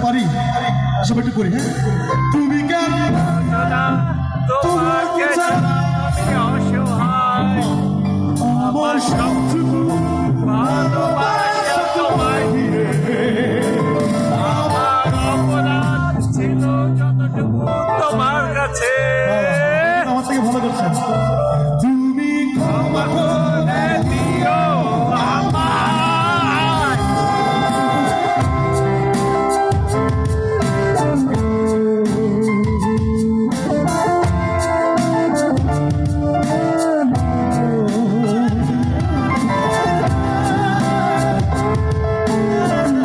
পারি সব একটু করি। হ্যাঁ, তুমি কেন তোমাকে ছাড়া আমি অসহায়, আমার সবটুকু ভালোবাসা তোমায় ঘিরে, আমার অপরাধ ছিল যতটুকু তোমার কাছে। আমার থেকে ভালো করছেন। তুমি ক্ষমা